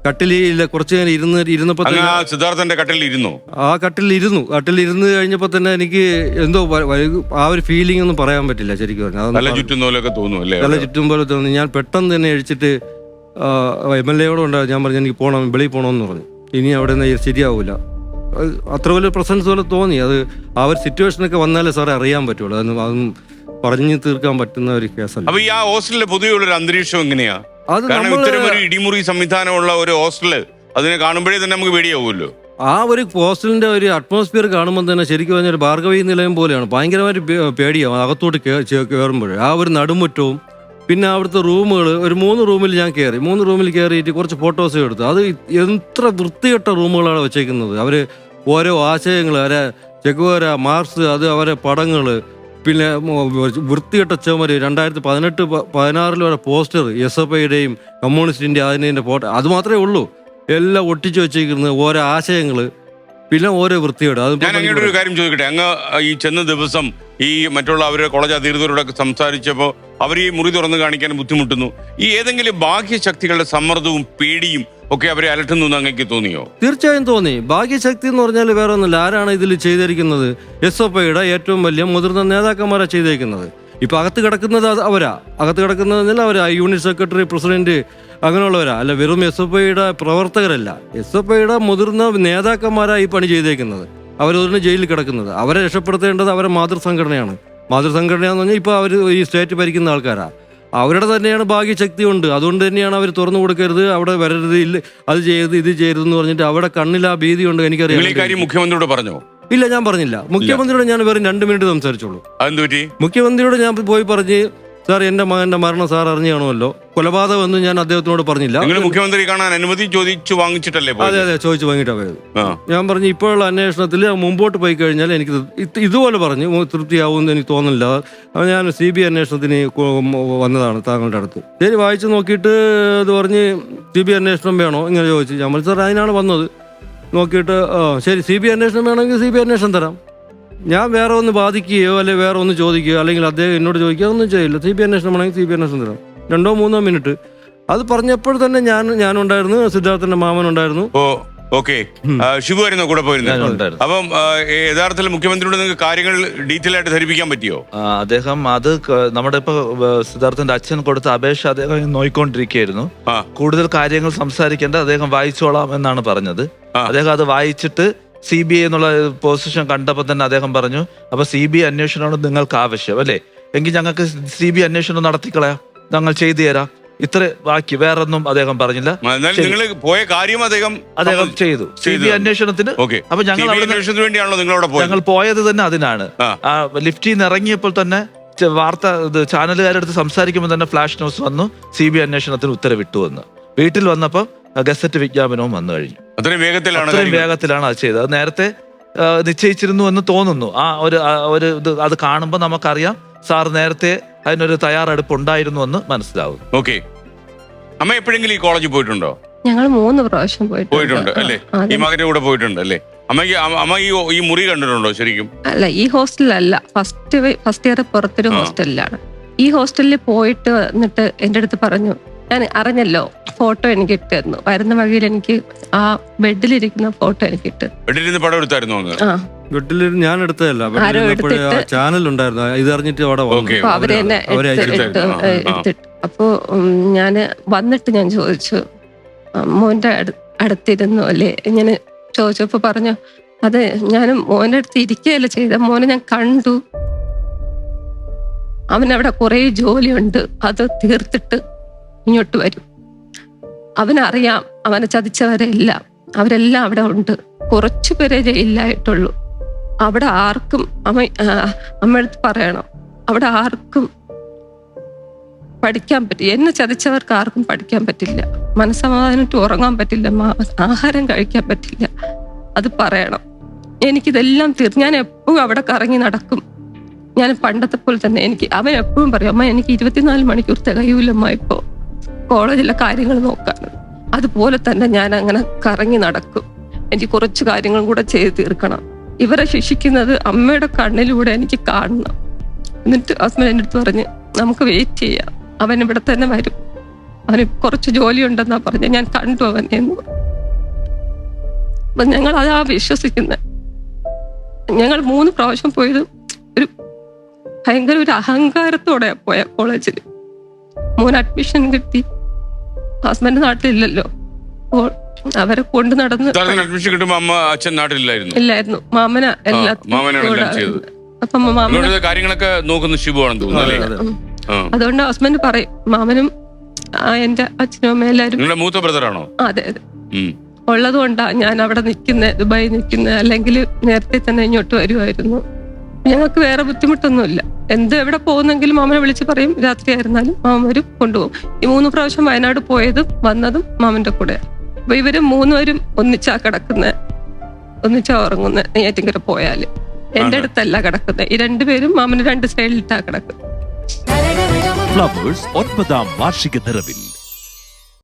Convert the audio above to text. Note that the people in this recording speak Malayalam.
കട്ടിലിൽ കുറച്ചു നേരം ഇരുന്നപ്പോ സിദ്ധാർത്ഥന്റെ കട്ടിലിരുന്നു. കട്ടിലിരുന്ന് കഴിഞ്ഞപ്പോ തന്നെ എനിക്ക് എന്തോ ആ ഒരു ഫീലിംഗ് ഒന്നും പറയാൻ പറ്റില്ല ശരിക്കും പറഞ്ഞാൽ. തല ചുറ്റുന്നോലൊക്കെ തോന്നുന്നു. തല ചുറ്റും പോലെ തോന്നി. ഞാൻ പെട്ടെന്ന് തന്നെ എഴിച്ചിട്ട് MLA ഉണ്ടാവും. ഞാൻ പറഞ്ഞു എനിക്ക് പോകണം, വെളിയിൽ പോകണമെന്ന് പറഞ്ഞു. ഇനി അവിടെ നിന്ന് ശരിയാവില്ല. അത്ര വലിയ പ്രസൻസ് പോലെ തോന്നി. അത് ആ ഒരു സിറ്റുവേഷനൊക്കെ വന്നാലേ സാറേ അറിയാൻ പറ്റുള്ളൂ. അതൊന്നും പറഞ്ഞു തീർക്കാൻ പറ്റുന്ന ഒരു കേസല്ല. അപ്പൊ ഈ ആ ഹോസ്റ്റലിലെ പൊതുവെയുള്ള ഒരു അന്തരീക്ഷം എങ്ങനെയാ? കാരണം ഇത്തരം ഒരു ഇടിമുറി സംവിധാനമുള്ള ഒരു ഹോസ്റ്റല് അതിനെ കാണുമ്പോഴേ തന്നെ നമുക്ക് പേടിയാവുമല്ലോ. ആ ഒരു ഹോസ്റ്റലിന്റെ ഒരു അറ്റ്മോസ്ഫിയർ കാണുമ്പോൾ തന്നെ ശരിക്കും പറഞ്ഞാൽ ഭാർഗവി നിലയം പോലെയാണ്. ഭയങ്കരമായിട്ട് പേടിയാവും അകത്തോട്ട് കയറുമ്പോൾ. ആ ഒരു നടുമുറ്റവും പിന്നെ അവിടുത്തെ റൂമുകൾ, ഒരു 3 റൂമിൽ ഞാൻ കയറി. 3 റൂമിൽ കയറിയിട്ട് കുറച്ച് ഫോട്ടോസ് എടുത്തു. അത് എത്ര വൃത്തികെട്ട റൂമുകളാണ് വെച്ചേക്കുന്നത്. അവർ ഓരോ ആശയങ്ങൾ, അവരെ ചെഗുവേര, മാർക്സ്, അത് അവരെ പടങ്ങൾ, പിന്നെ വൃത്തികെട്ട ചുമര്, 2018-16 വരെ പോസ്റ്റർ, SFIയുടെയും കമ്മ്യൂണിസ്റ്റിൻ്റെ അതിൻ്റെ ഫോട്ടോ, അത് മാത്രമേ ഉള്ളൂ. എല്ലാം ഒട്ടിച്ചു വെച്ചേക്കുന്നത് ഓരോ ആശയങ്ങൾ, പിന്നെ ഓരോ വൃത്തിയോട്. ഞാൻ അങ്ങോട്ട് ഒരു കാര്യം ചോദിക്കട്ടെ. അങ്ങ് ഈ ചെന്ന ദിവസം ഈ മറ്റുള്ള അവരുടെ കോളേജ് അധികൃതരോടൊക്കെ സംസാരിച്ചപ്പോൾ അവർ ഈ മുറി തുറന്ന് കാണിക്കാൻ ബുദ്ധിമുട്ടുന്നു. ഈ ഏതെങ്കിലും ബാഹ്യശക്തികളുടെ സമ്മർദ്ദവും പേടിയും ഒക്കെ അവരെ അലട്ടുന്നു എന്ന് അങ്ങേക്ക് തോന്നിയോ? തീർച്ചയായും തോന്നി. ഭാഗ്യശക്തി എന്ന് പറഞ്ഞാൽ വേറെ ഒന്നുമില്ല. ആരാണ് ഇതിൽ ചെയ്തിരിക്കുന്നത്? SFIയുടെ ഏറ്റവും വലിയ മുതിർന്ന നേതാക്കന്മാരാണ് ചെയ്തേക്കുന്നത്. ഇപ്പം അകത്ത് കിടക്കുന്നത് അവരാ. അകത്ത് കിടക്കുന്നതെന്നല്ല അവരാ. യൂണിറ്റ് സെക്രട്ടറി, പ്രസിഡന്റ്, അങ്ങനെയുള്ളവരാ. അല്ല, വെറും SFIയുടെ പ്രവർത്തകരല്ല. SFIയുടെ മുതിർന്ന നേതാക്കന്മാരാണ് ഈ പണി ചെയ്തേക്കുന്നത്. അവരൊന്ന് ജയിലിൽ കിടക്കുന്നത്. അവരെ രക്ഷപ്പെടുത്തേണ്ടത് അവരെ മാതൃസംഘടനയാണ്. മാതൃസംഘടനയെന്ന് പറഞ്ഞാൽ ഇപ്പോൾ അവർ ഈ സ്റ്റേറ്റ് ഭരിക്കുന്ന ആൾക്കാരാണ്. അവരുടെ തന്നെയാണ് ഭാഗ്യശക്തി ഉണ്ട്. അതുകൊണ്ട് തന്നെയാണ് അവർ തുറന്നു കൊടുക്കരുത്, അവിടെ വരരുത്, ഇല്ല അത് ചെയ്യരുത്, ഇത് ചെയ്യരുതെന്ന് പറഞ്ഞിട്ട് അവിടെ കണ്ണിൽ ആ ഭീതി ഉണ്ട്. എനിക്കറിയാം. മുഖ്യമന്ത്രിയോട് പറഞ്ഞോ? ഇല്ല, ഞാൻ പറഞ്ഞില്ല. മുഖ്യമന്ത്രിയോട് ഞാൻ വെറും 2 മിനിറ്റ് സംസാരിച്ചോളൂ. മുഖ്യമന്ത്രിയോട് ഞാൻ പോയി പറഞ്ഞ്, സാർ എൻ്റെ മകൻ്റെ മരണം സാർ അറിഞ്ഞു കാണുമല്ലോ, കൊലപാതകം എന്ന് ഞാൻ അദ്ദേഹത്തിനോട് പറഞ്ഞില്ല. മുഖ്യമന്ത്രി കാണാൻ അനുമതി ചോദിച്ചു വാങ്ങിച്ചിട്ടല്ലേ? അതെ, ചോദിച്ചു വാങ്ങിയിട്ടാ പോയത്. ഞാൻ പറഞ്ഞു ഇപ്പോഴുള്ള അന്വേഷണത്തിൽ മുമ്പോട്ട് പോയി കഴിഞ്ഞാൽ എനിക്ക് ഇതുപോലെ പറഞ്ഞു തൃപ്തിയാവുമെന്ന് എനിക്ക് തോന്നുന്നില്ല. ഞാൻ CBI അന്വേഷണത്തിന് വന്നതാണ് താങ്കളുടെ അടുത്ത്. ശരി, വായിച്ചു നോക്കിയിട്ട് ഇത് പറഞ്ഞ് CBI അന്വേഷണം വേണോ ഇങ്ങനെ ചോദിച്ചു. ഞാൻ പറഞ്ഞു സാർ അതിനാണ് വന്നത്. നോക്കിയിട്ട് ശരി, CBI അന്വേഷണം വേണമെങ്കിൽ CBI അന്വേഷണം തരാം. ഞാൻ വേറെ ഒന്ന് ബാധിക്കുകയോ അല്ലെങ്കിൽ വേറെ ഒന്ന് ചോദിക്കുകയോ അല്ലെങ്കിൽ അദ്ദേഹം എന്നോട് ചോദിക്കുകയോ ഒന്നും ചെയ്യില്ല. CBI അന്വേഷണം വേണമെങ്കിൽ CBI അന്വേഷണം തരാം. 2-3 മിനിറ്റ് അത് പറഞ്ഞപ്പോൾ തന്നെ ഞാനുണ്ടായിരുന്നു, സിദ്ധാർത്ഥന്റെ മാമൻ ഉണ്ടായിരുന്നു. ശിവു കൂടെ പോയിരുന്നു. അപ്പം യഥാർത്ഥത്തിൽ മുഖ്യമന്ത്രിയോട് നിങ്ങൾക്ക് കാര്യങ്ങൾ ഡീറ്റെയിൽ ആയിട്ട് ധരിപ്പിക്കാൻ പറ്റിയോ? അദ്ദേഹം അത് നമ്മുടെ ഇപ്പൊ സിദ്ധാർത്ഥന്റെ അച്ഛൻ കൊടുത്ത അപേക്ഷ അദ്ദേഹം നോയിക്കൊണ്ടിരിക്കുകയായിരുന്നു. കൂടുതൽ കാര്യങ്ങൾ സംസാരിക്കേണ്ട അദ്ദേഹം വായിച്ചോളാം എന്നാണ് പറഞ്ഞത്. അദ്ദേഹം അത് വായിച്ചിട്ട് CBI എന്നുള്ള പൊസിഷൻ കണ്ടപ്പോൾ തന്നെ അദ്ദേഹം പറഞ്ഞു, അപ്പൊ CBI അന്വേഷണമാണ് നിങ്ങൾക്ക് ആവശ്യം അല്ലേ, എങ്കിൽ ഞങ്ങൾക്ക് CBI അന്വേഷണം നടത്തിക്കളയാം, ഞങ്ങൾ ചെയ്തു തരാം. ഇത്ര ബാക്കി വേറൊന്നും അദ്ദേഹം പറഞ്ഞില്ല. പോയ കാര്യം അദ്ദേഹം ചെയ്തു CBI അന്വേഷണത്തിന്. അപ്പൊ ഞങ്ങൾ പോയത് തന്നെ അതിനാണ്. ആ ലിഫ്റ്റിൽ നിന്ന് ഇറങ്ങിയപ്പോൾ തന്നെ വാർത്ത ചാനലുകാരെടുത്ത് സംസാരിക്കുമ്പോൾ തന്നെ ഫ്ലാഷ് ന്യൂസ് വന്നു, CBI അന്വേഷണത്തിന് ഉത്തരവിട്ടു വന്ന്. വീട്ടിൽ വന്നപ്പോൾ ഗസറ്റ് വിജ്ഞാപനവും വന്നു കഴിഞ്ഞു. അത്രയും വേഗത്തിലാണ് അത് ചെയ്തത്. അത് നേരത്തെ നിശ്ചയിച്ചിരുന്നു എന്ന് തോന്നുന്നു. ആ ഒരു അത് കാണുമ്പോൾ നമുക്കറിയാം സാർ നേരത്തെ അതിനൊരു തയ്യാറെടുപ്പ് ഉണ്ടായിരുന്നു എന്ന് മനസ്സിലാവും. ഓക്കെ, അമ്മ എപ്പോഴെങ്കിലും ഈ കോളേജിൽ പോയിട്ടുണ്ടോ? ഞങ്ങൾ 3 പ്രാവശ്യം പോയിട്ടുണ്ട് അല്ലേ? ഈ മകന്റെ കൂടെ പോയിട്ടുണ്ട് അല്ലേ? അമ്മ ഈ മുറി കണ്ടിട്ടുണ്ടോ ശരിക്കും? അല്ല, ഈ ഹോസ്റ്റലല്ല. ഫസ്റ്റ് ഇയർ പുറത്തൊരു ഹോസ്റ്റലിലാണ്. ഈ ഹോസ്റ്റലിൽ പോയിട്ട് എന്നിട്ട് എൻ്റെ അടുത്ത് പറഞ്ഞു, ഞാൻ അറിഞ്ഞല്ലോ, ഫോട്ടോ എനിക്ക് ഇട്ടായിരുന്നു. വരുന്ന വഴിയിൽ എനിക്ക് ആ ബെഡിലിരിക്കുന്ന ഫോട്ടോ എനിക്ക് ഇട്ട്. പടം എടുത്തായിരുന്നു? വീട്ടിൽ ഞാൻ എടുത്തതല്ല, ചാനൽ ഉണ്ടായിരുന്നു. ഇത് അറിഞ്ഞിട്ട് അവര് തന്നെ എടുത്തിട്ട്. അപ്പോ ഞാന് വന്നിട്ട് ഞാൻ ചോദിച്ചു, മോന്റെ അടുത്തിരുന്നു അല്ലേ ഇങ്ങനെ ചോദിച്ചപ്പോ പറഞ്ഞു, അതെ ഞാനും മോന്റെ അടുത്ത് ഇരിക്കുകയല്ല ചെയ്ത, മോനെ ഞാൻ കണ്ടു, അവനവിടെ കുറെ ജോലിയുണ്ട്, അത് തീർത്തിട്ട് ഇങ്ങോട്ട് വരും. അവനറിയാം അവനെ ചതിച്ചവരെല്ലാം, അവരെല്ലാം അവിടെ ഉണ്ട്. കുറച്ചു പേരെ ജയിലിലായിട്ടുള്ളൂ. അവിടെ ആർക്കും അമ്മയടുത്ത് പറയണം, അവിടെ ആർക്കും പഠിക്കാൻ പറ്റില്ല. എന്നെ ചതിച്ചവർക്ക് ആർക്കും പഠിക്കാൻ പറ്റില്ല, മനസ്സമാധാനിട്ട് ഉറങ്ങാൻ പറ്റില്ല, ആഹാരം കഴിക്കാൻ പറ്റില്ല. അത് പറയണം. എനിക്കിതെല്ലാം ഞാൻ എപ്പോഴും അവിടെ കറങ്ങി നടക്കും. ഞാൻ പണ്ടത്തെ പോലെ തന്നെ അവൻ എപ്പോഴും പറയും, അമ്മ എനിക്ക് 24 മണിക്കൂർ തികയൂലമ്മ ഇപ്പോൾ കോളേജിലെ കാര്യങ്ങൾ നോക്കാൻ. അതുപോലെ തന്നെ ഞാൻ അങ്ങനെ കറങ്ങി നടക്കും. എനിക്ക് കുറച്ച് കാര്യങ്ങളും കൂടെ ചെയ്ത് തീർക്കണം. ഇവരെ ശിക്ഷിക്കുന്നത് അമ്മയുടെ കണ്ണിലൂടെ എനിക്ക് കാണണം. എന്നിട്ട് ഹസ്ബൻഡ് എൻ്റെ അടുത്ത് പറഞ്ഞ്, നമുക്ക് വെയിറ്റ് ചെയ്യാം, അവൻ ഇവിടെ തന്നെ വരും, അവന് കുറച്ച് ജോലി ഉണ്ടെന്നാ പറഞ്ഞ, ഞാൻ കണ്ടു അവനെ എന്ന് പറഞ്ഞു. അപ്പൊ ഞങ്ങൾ അതാ വിശ്വസിക്കുന്നത്. ഞങ്ങൾ 3 പ്രാവശ്യം പോയത് ഒരു ഭയങ്കര ഒരു അഹങ്കാരത്തോടെ പോയ കോളേജിൽ. മോൻ അഡ്മിഷൻ കിട്ടി, ഹസ്ബൻഡ് നാട്ടിലില്ലല്ലോ, അപ്പോൾ അവരെ കൊണ്ട് നടന്ന്. അഡ്മിഷൻ കിട്ടുമ്പോ അച്ഛൻ നാട്ടിലില്ലായിരുന്നു? ഇല്ലായിരുന്നു, മാമന എല്ലാത്തിനും. അപ്പൊ മാമന കാര്യങ്ങളൊക്കെ നോക്കുന്ന ശിവുവാണെന്ന് തോന്നുന്നു. അതുകൊണ്ട് ഹസ്ബൻഡ് പറയും, മാമനും എന്റെ അച്ഛനും അമ്മയും എല്ലാരും. മൂത്ത ബ്രദറാണോ? അതെ അതെ, ഉള്ളത് കൊണ്ടാ ഞാൻ അവിടെ നിൽക്കുന്നത്, ദുബായി നിൽക്കുന്നത്. അല്ലെങ്കിൽ നേരത്തെ തന്നെ ഇങ്ങോട്ട് വരുമായിരുന്നു. ഞങ്ങൾക്ക് വേറെ ബുദ്ധിമുട്ടൊന്നുമില്ല. എവിടെ പോകുന്നെങ്കിലും മാമനെ വിളിച്ച് പറയും, രാത്രി ആയിരുന്നാലും മാമൻ വരും, കൊണ്ടുപോകും. ഈ 3 പ്രാവശ്യം വയനാട് പോയതും വന്നതും മാമന്റെ കൂടെ. അപ്പൊ ഇവര് 3 പേരും ഒന്നിച്ചാ കിടക്കുന്നത്, ഒന്നിച്ചാ ഉറങ്ങുന്നത്. നെയ്യാറ്റിൻകര പോയാല് എന്റെ അടുത്തല്ല കിടക്കുന്നത്. ഈ 2 പേരും മാമന് 2 സൈഡിലിട്ടാ കിടക്കുന്നത്. ഫ്ലവേഴ്സ് 9ാം വാർഷിക നിറവിൽ